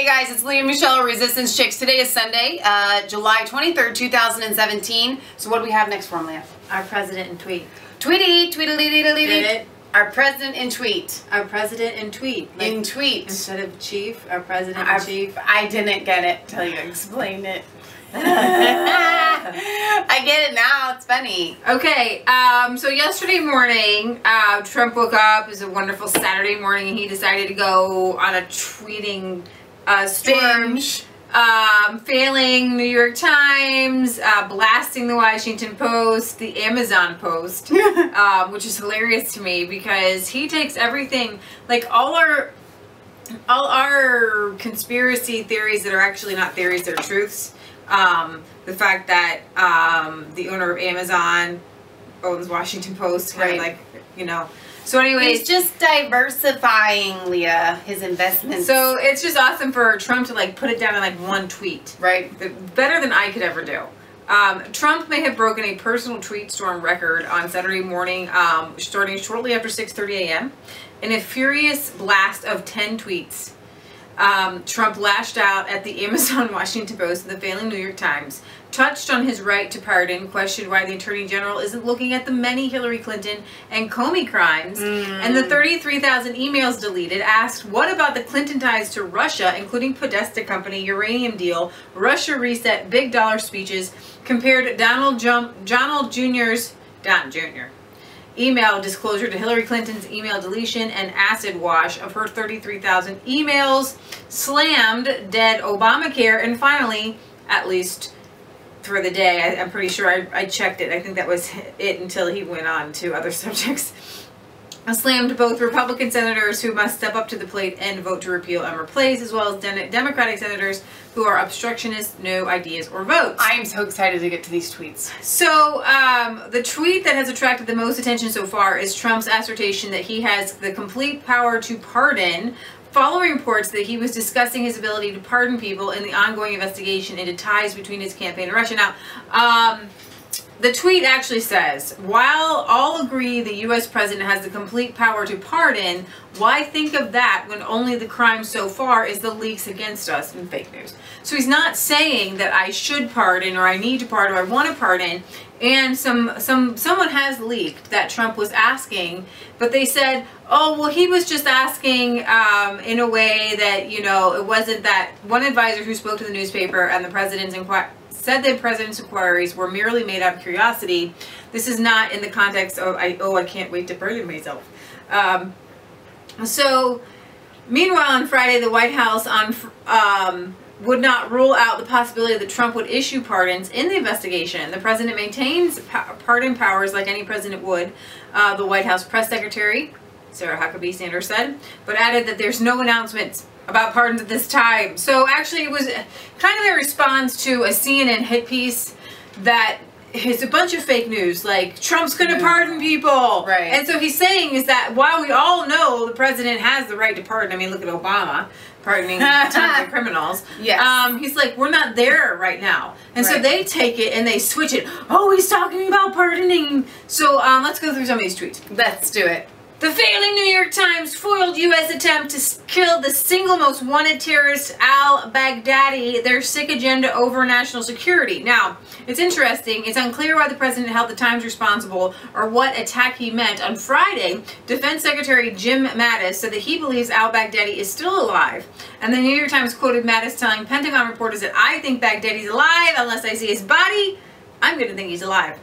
guys, it's Leah Michelle, Resistance Chicks. Today is Sunday, July 23rd, 2017. So what do we have next for 'em, Leah? Our president in tweet. Tweety, tweedledee-dee-dee-dee. Did it? Our president in tweet. Our president in tweet. Like, in tweet. Instead of chief, our president in chief. I didn't get it till you explained it. I get it now. It's funny. Okay, so yesterday morning, Trump woke up. It was a wonderful Saturday morning, and he decided to go on a tweeting storm. Failing New York Times, blasting the Washington Post, the Amazon Post, which is hilarious to me because he takes everything, like all our conspiracy theories that are actually not theories, they're truths. The fact that the owner of Amazon owns Washington Post, kind of like, you know. So anyways, he's just diversifying, Leah, his investments. So it's just awesome for Trump to like put it down in like one tweet. Right. Better than I could ever do. Trump may have broken a personal Tweetstorm record on Saturday morning, starting shortly after 6:30 a.m. in a furious blast of 10 tweets. Trump lashed out at the Amazon Washington Post and the failing New York Times, touched on his right to pardon, questioned why the Attorney General isn't looking at the many Hillary Clinton and Comey crimes, and the 33,000 emails deleted, asked what about the Clinton ties to Russia, including Podesta Company, uranium deal, Russia reset, big dollar speeches, compared Donald Jr.'s email disclosure to Hillary Clinton's email deletion and acid wash of her 33,000 emails, slammed dead Obamacare, and finally, at least for the day, I'm pretty sure I checked it, I think that was it until he went on to other subjects, slammed both Republican senators who must step up to the plate and vote to repeal and replace, as well as Democratic senators who are obstructionists, no ideas or votes. I am so excited to get to these tweets. So the tweet that has attracted the most attention so far is Trump's assertion that he has the complete power to pardon, following reports that he was discussing his ability to pardon people in the ongoing investigation into ties between his campaign and Russia. Now, the tweet actually says, while all agree the U.S. president has the complete power to pardon, why think of that when only the crime so far is the leaks against us and fake news? So he's not saying that I should pardon or I need to pardon or I want to pardon. And someone has leaked that Trump was asking, but they said, oh, well, he was just asking in a way that, you know, it wasn't that. One advisor who spoke to the newspaper and the president's said the president's inquiries were merely made out of curiosity. This is not in the context of, I can't wait to pardon myself. So, meanwhile, on Friday, the White House would not rule out the possibility that Trump would issue pardons in the investigation. The president maintains pardon powers like any president would, the White House press secretary, Sarah Huckabee Sanders, said, but added that there's no announcements about pardons at this time. So actually it was kind of a response to a CNN hit piece that is a bunch of fake news, like Trump's going to pardon people. Right. And so he's saying is that while we all know the president has the right to pardon, I mean, look at Obama pardoning tons of criminals. Yes. He's like, we're not there right now. And so they take it and they switch it. Oh, he's talking about pardoning. So let's go through some of these tweets. Let's do it. The failing New York Times foiled U.S. attempt to kill the single most wanted terrorist, al-Baghdadi, their sick agenda over national security. Now, it's interesting. It's unclear why the president held the Times responsible or what attack he meant. On Friday, Defense Secretary Jim Mattis said that he believes al-Baghdadi is still alive. And the New York Times quoted Mattis telling Pentagon reporters that I think Baghdadi's alive unless I see his body. I'm going to think he's alive.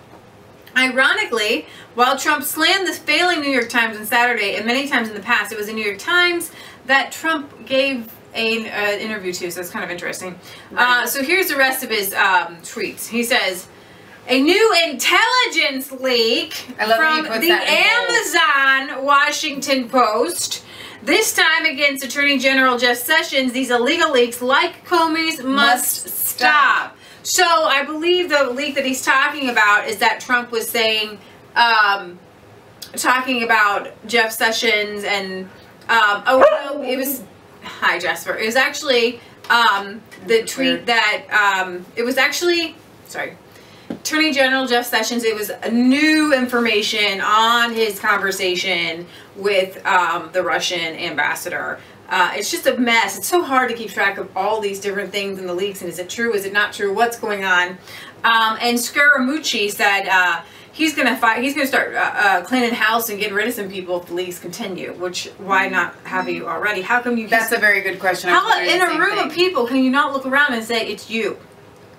Ironically, while Trump slammed the failing New York Times on Saturday, and many times in the past, it was the New York Times that Trump gave an interview to, so it's kind of interesting. Right. So here's the rest of his tweets. He says, a new intelligence leak from the Amazon Washington Post, this time against Attorney General Jeff Sessions. These illegal leaks, like Comey's, must stop. So I believe the leak that he's talking about is that Trump was saying, talking about Jeff Sessions and, oh no, it was, hi Jasper, it was actually the tweet that, it was actually, sorry, Attorney General Jeff Sessions, it was new information on his conversation with the Russian ambassador. It's just a mess. It's so hard to keep track of all these different things in the leaks, and is it true, is it not true, what's going on? And Scaramucci said he's gonna start cleaning house and getting rid of some people if the leaks continue. Which, why not have you already? How come you? That's a very good question. How in a room of people can you not look around and say it's you?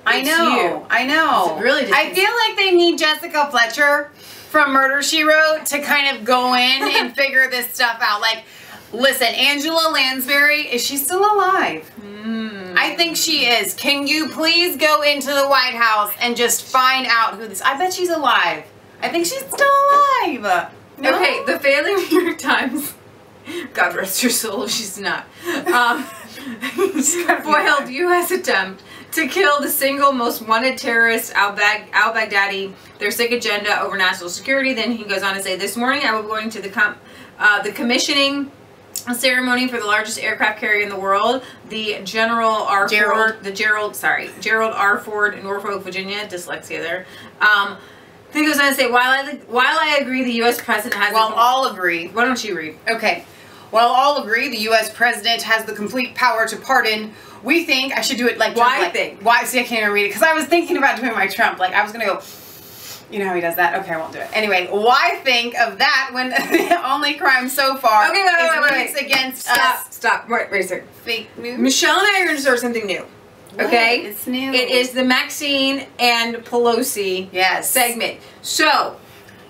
I know. I know. Really, I feel like they need Jessica Fletcher from Murder, She Wrote to kind of go in and figure this stuff out. Like, listen, Angela Lansbury, is she still alive? I think she is. Can you please go into the White House and just find out who this... I bet she's alive. I think she's still alive. No? Okay, the failing New York Times... God rest her soul if she's not. Foiled U.S. attempt to kill the single most wanted terrorist, al-Baghdadi, their sick agenda over national security. Then he goes on to say, this morning I will be going to the commissioning ceremony for the largest aircraft carrier in the world, the Gerald R. Ford, Norfolk, Virginia. Dyslexia there. Then he goes on to say, while I agree the U.S. president has... Well, all agree. Why don't you read? Okay. Well, all agree the U.S. president has the complete power to pardon. We think... I should do it like... Why Trump, think? Why? See, I can't even read it. Because I was thinking about doing my Trump. Like, I was going to go... You know how he does that? Okay, I won't do it. Anyway, why think of that when the only crime so far is against us? Stop. Wait a second. Fake news? Michelle and I are going to start something new. Okay? What? It's new. It is the Maxine and Pelosi segment. So,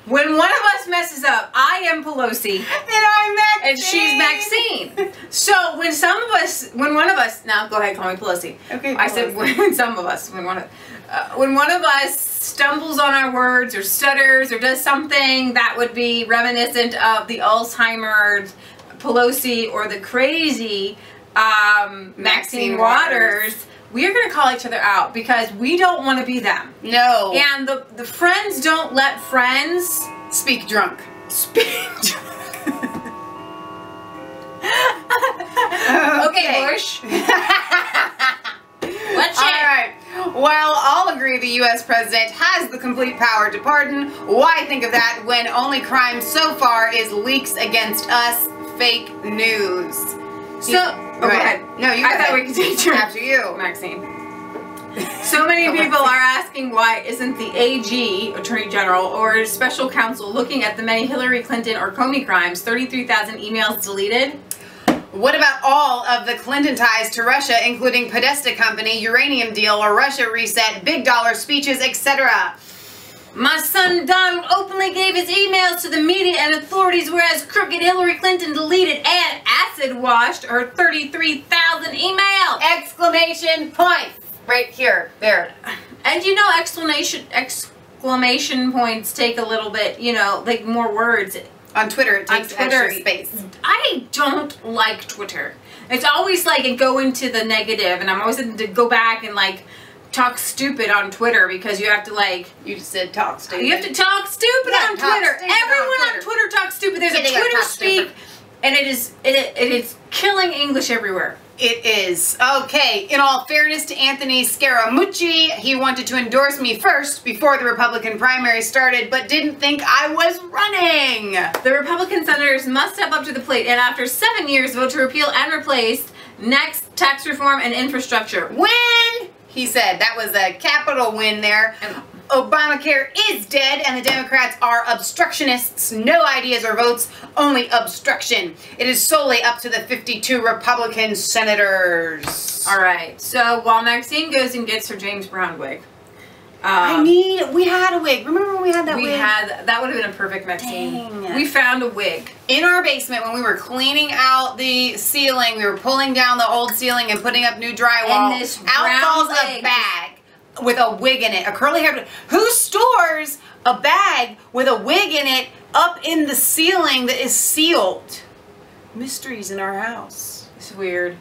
when one of us messes up, I am Pelosi. And I'm Maxine. And she's Maxine. So, when one of us, now go ahead, call me Pelosi. Okay, I said when one of us stumbles on our words or stutters or does something that would be reminiscent of the Alzheimer's Pelosi or the crazy Maxine Waters, we are going to call each other out because we don't want to be them. No. And the friends don't let friends speak drunk. Okay, Bush. What's all right. While all agree the U.S. president has the complete power to pardon, why think of that when only crime so far is leaks against us, fake news? So, go ahead. No, you go ahead. I thought we could take turns. After you. Maxine. So many people are asking why isn't the AG, Attorney General, or Special Counsel looking at the many Hillary Clinton or Comey crimes, 33,000 emails deleted? What about all of the Clinton ties to Russia, including Podesta Company, uranium deal, or Russia reset, big dollar speeches, etc.? My son Donald openly gave his emails to the media and authorities, whereas crooked Hillary Clinton deleted and acid washed her 33,000 emails! Exclamation point! Right here, there. And you know, exclamation points take a little bit, you know, like more words. On Twitter, it takes extra space. I don't like Twitter. It's always like it go into the negative, and I'm always having to go back and like talk stupid on Twitter because you have to like... You just said talk stupid. You have to talk stupid on Twitter. Everyone on Twitter talks stupid. There's a Twitter speak, and it is killing English everywhere. It is. Okay, in all fairness to Anthony Scaramucci, he wanted to endorse me first before the Republican primary started, but didn't think I was running. The Republican senators must step up to the plate and after 7 years vote to repeal and replace next tax reform and infrastructure. Win! He said. That was a capital win there. Obamacare is dead and the Democrats are obstructionists. No ideas or votes, only obstruction. It is solely up to the 52 Republican senators. All right. So while Maxine goes and gets her James Brown wig. We had a wig. Remember when we had that wig? That would have been a perfect Maxine. Dang. We found a wig. In our basement when we were cleaning out the ceiling, we were pulling down the old ceiling and putting up new drywall. And this out falls a bag with a wig in it, a curly haired. Who stores a bag with a wig in it up in the ceiling that is sealed? Mysteries in our house. It's weird.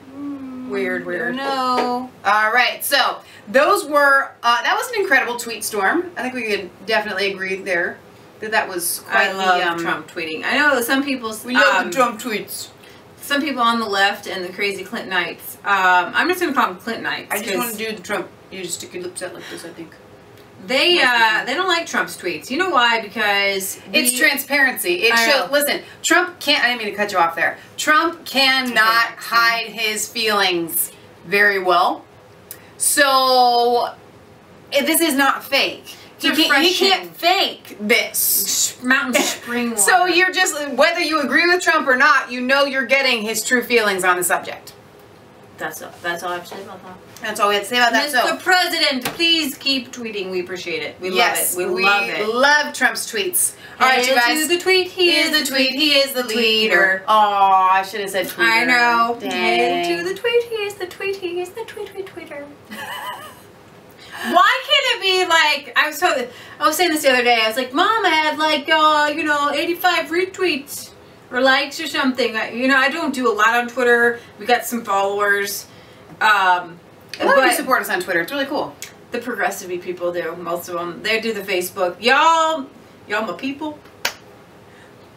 Weird. No. All right, so those were, that was an incredible tweet storm. I think we could definitely agree there that was quite Trump tweeting. I know some people... We love the Trump tweets. Some people on the left and the crazy Clintonites. I'm just going to call them Clintonites. I just want to do the Trump. You just stick your lips out like this, I think. They don't like Trump's tweets. You know why? Because it's transparency. It shows. Listen, Trump can't. I didn't mean to cut you off there. Trump cannot hide his feelings very well. So this is not fake. He can't fake this. Mountain spring water. So you're just, whether you agree with Trump or not, you know you're getting his true feelings on the subject. That's all I have to say about that. That's all we have to say about that. Mr. President, please keep tweeting. We appreciate it. We love it. We love it. We love Trump's tweets. All right, you guys. To the tweet. He is the tweet. He is the leader. Oh, I should have said tweeter. I know. Dang. To the tweet. He is the tweet. He is the tweeter. Why can't it be like, I was saying this the other day, I was like, Mom, I had like, 85 retweets or likes or something. I don't do a lot on Twitter. We got some followers. I love you support us on Twitter. It's really cool. The progressive people do, most of them. They do the Facebook. Y'all my people.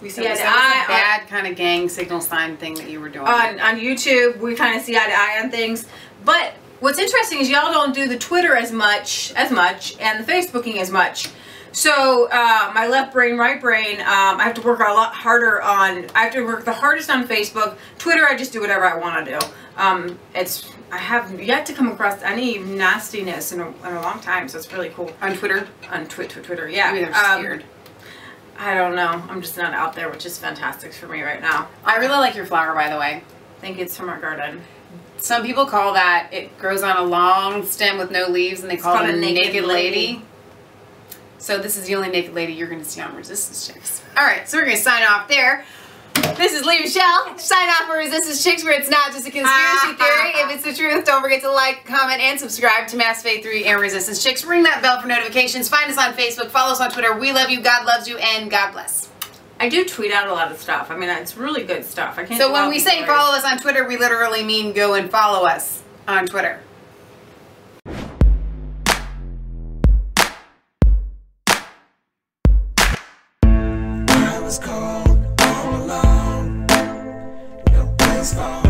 We see eye to eye. Bad kind of gang signal sign thing that you were doing. On YouTube, we kind of see eye to eye on things. But what's interesting is y'all don't do the Twitter as much, and the Facebooking as much. So my left brain, right brain, I have to work a lot harder on. I have to work the hardest on Facebook. Twitter, I just do whatever I want to do. I have yet to come across any nastiness in a long time, so it's really cool. On Twitter? On Twitter, yeah. Maybe they're scared. I don't know. I'm just not out there, which is fantastic for me right now. I really like your flower, by the way. I think it's from our garden. Some people call that, it grows on a long stem with no leaves, and they call it a naked lady. So this is the only naked lady you're going to see on Resistance Chicks. Alright, so we're going to sign off there. This is Lee Michelle. Sign off for Resistance Chicks, where it's not just a conspiracy theory. If it's the truth, don't forget to like, comment, and subscribe to Mass Faith 3 and Resistance Chicks. Ring that bell for notifications. Find us on Facebook. Follow us on Twitter. We love you. God loves you. And God bless. I do tweet out a lot of stuff. I mean, it's really good stuff. So when we say follow us on Twitter, we literally mean go and follow us on Twitter. I was cold all alone. No place for